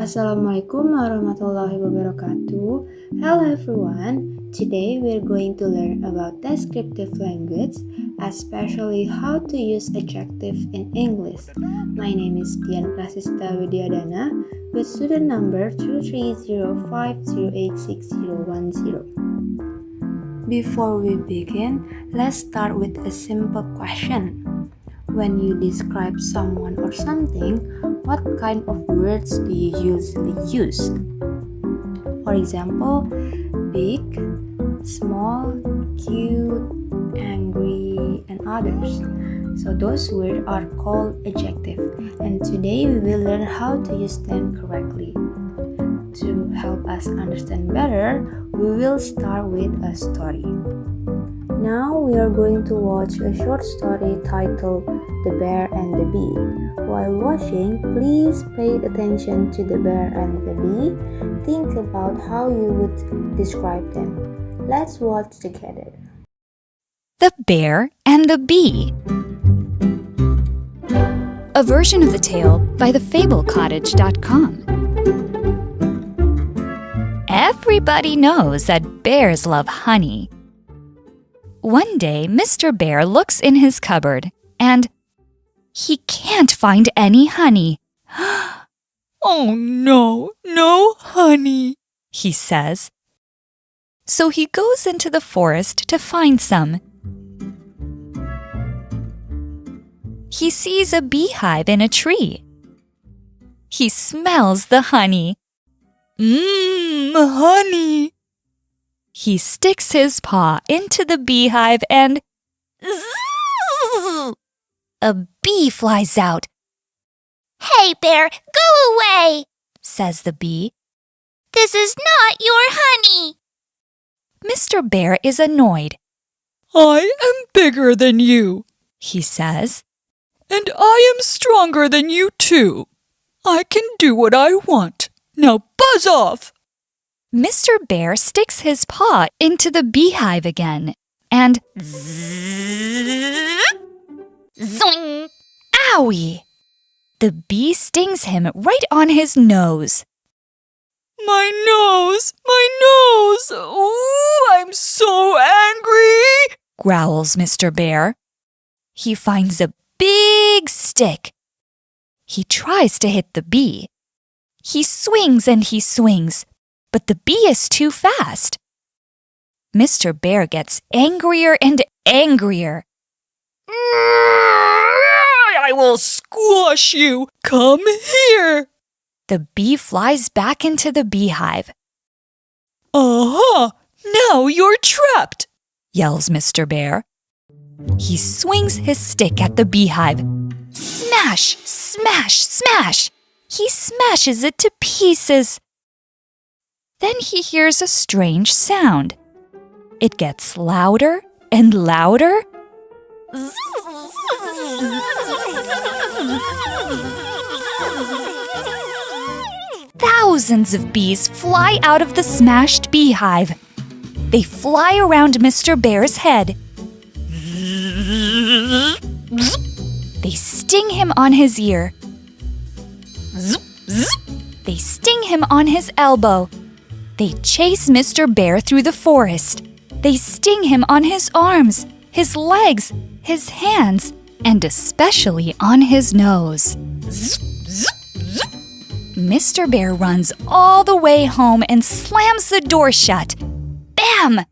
Assalamualaikum warahmatullahi wabarakatuh. Hello everyone. Today we're going to learn about descriptive language, especially how to use adjective in English. My name is Dian Prasista Widyadana with student number 230508610. Before we begin, let's start with a simple question. When you describe someone or something, what kind of words do you usually use? For example, big, small, cute, angry, and others. So those words are called adjectives, and today we will learn how to use them correctly. To help us understand better, we will start with a story. Now we are going to watch a short story titled The Bear and the Bee. While watching, please pay attention to the bear and the bee. Think about how you would describe them. Let's watch together. The Bear and the Bee. A version of the tale by thefablecottage.com. Everybody knows that bears love honey. One day, Mr. Bear looks in his cupboard and he can't find any honey. "Oh no, no honey," he says. So he goes into the forest to find some. He sees a beehive in a tree. He smells the honey. Honey! He sticks his paw into the beehive and a bee flies out. "Hey, Bear, go away," says the bee. "This is not your honey." Mr. Bear is annoyed. "I am bigger than you," he says. "And I am stronger than you too. I can do what I want. Now buzz off!" Mr. Bear sticks his paw into the beehive again and Zoing! owie! The bee stings him right on his nose. My nose! My nose! Ooh, I'm so angry! Growls Mr. Bear. He finds a big stick. He tries to hit the bee. He swings and he swings, but the bee is too fast. Mr. Bear gets angrier and angrier. "I will squash you! Come here!" The bee flies back into the beehive. "Aha! Now you're trapped!" yells Mr. Bear. He swings his stick at the beehive. Smash! Smash! Smash! He smashes it to pieces. Then he hears a strange sound. It gets louder and louder. Thousands of bees fly out of the smashed beehive. They fly around Mr. Bear's head. They sting him on his ear. They sting him on his elbow. They chase Mr. Bear through the forest. They sting him on his arms, his legs, his hands, and especially on his nose. Mr. Bear runs all the way home and slams the door shut. Bam!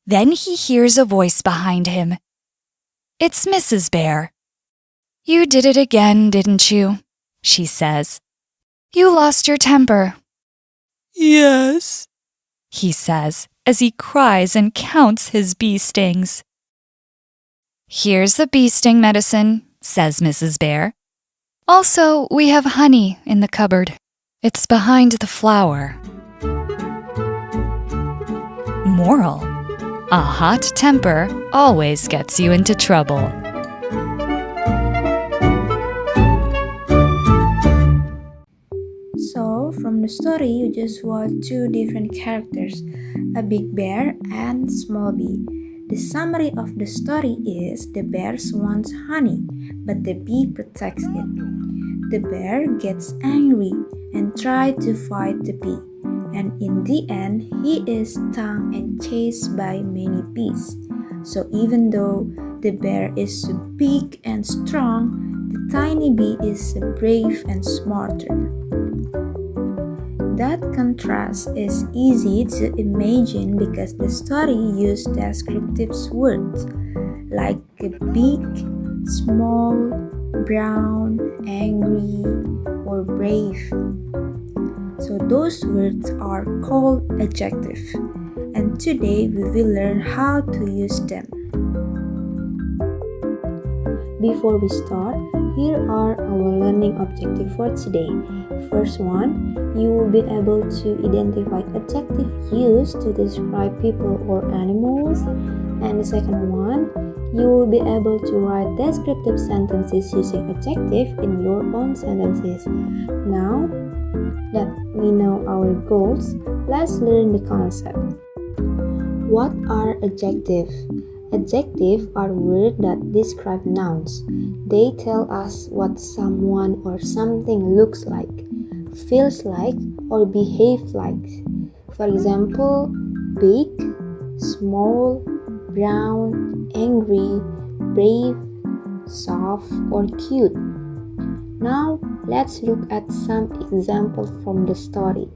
Then he hears a voice behind him. It's Mrs. Bear. "You did it again, didn't you?" she says. "You lost your temper." "Yes," he says as he cries and counts his bee stings. "Here's the bee sting medicine," says Mrs. Bear. "Also, we have honey in the cupboard. It's behind the flower." Moral: a hot temper always gets you into trouble. So, from the story, you just watched two different characters, a big bear and small bee. The summary of the story is the bear wants honey, but the bee protects it. The bear gets angry and tries to fight the bee, and in the end, he is stung and chased by many bees. So even though the bear is so big and strong, the tiny bee is brave and smarter. That contrast is easy to imagine because the story used descriptive words like big, small, brown, angry, or brave. So those words are called adjectives, and today we will learn how to use them. Before we start, here are our learning objectives for today. First one, you will be able to identify adjectives used to describe people or animals. And the second one, you will be able to write descriptive sentences using adjective in your own sentences. Now that we know our goals, let's learn the concept. What are adjectives? Adjectives are words that describe nouns. They tell us what someone or something looks like, feels like, or behaves like. For example, big, small, brown, angry, brave, soft, or cute. Now, let's look at some examples from the story.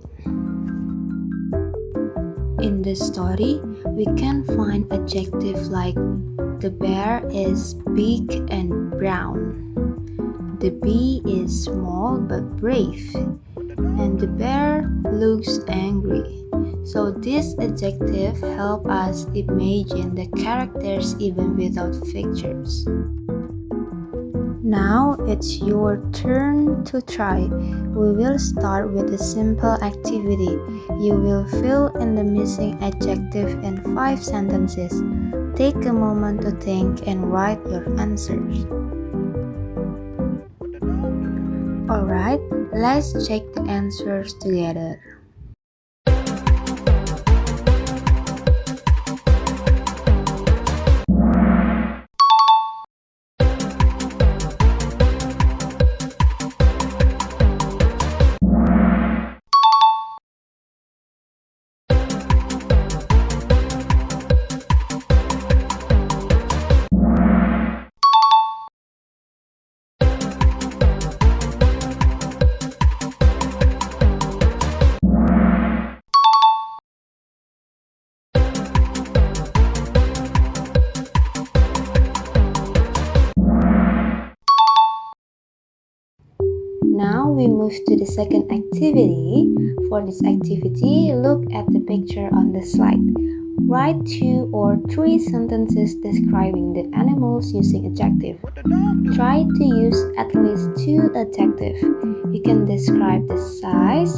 In the story, we can find adjectives like the bear is big and brown, the bee is small but brave, and the bear looks angry. So these adjectives help us imagine the characters even without pictures. Now it's your turn to try. We will start with a simple activity. You will fill in the missing adjective in 5 sentences. Take a moment to think and write your answers. Alright, let's check the answers together. Now we move to the second activity. For this activity, look at the picture on the slide. Write 2 or 3 sentences describing the animals using adjective. Try to use at least 2 adjectives. You can describe the size,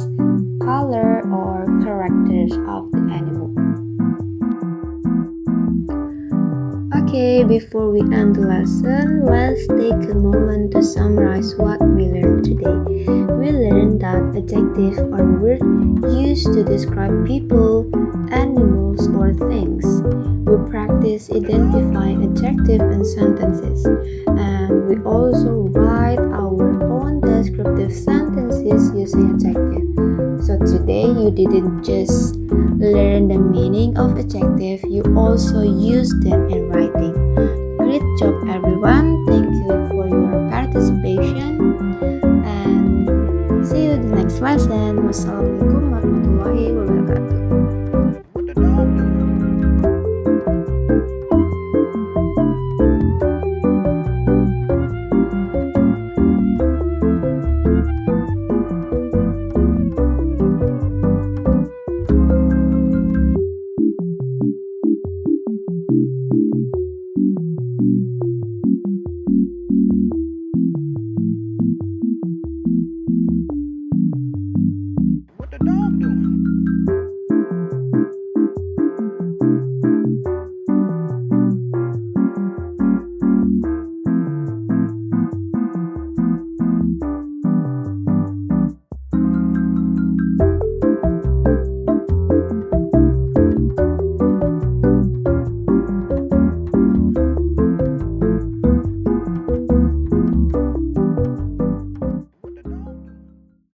color, or characters of the animal. Okay, before we end the lesson, let's take a moment to summarize what we learned today. We learned that adjectives are words used to describe people, animals, or things. We practice identifying adjectives in sentences, and we also write our own descriptive sentences using adjectives. So today you didn't just learn the meaning of adjective, you also use them in writing. Great job everyone, thank you for your participation and see you in the next lesson. Wassalamualaikum warahmatullahi wabarakatuh.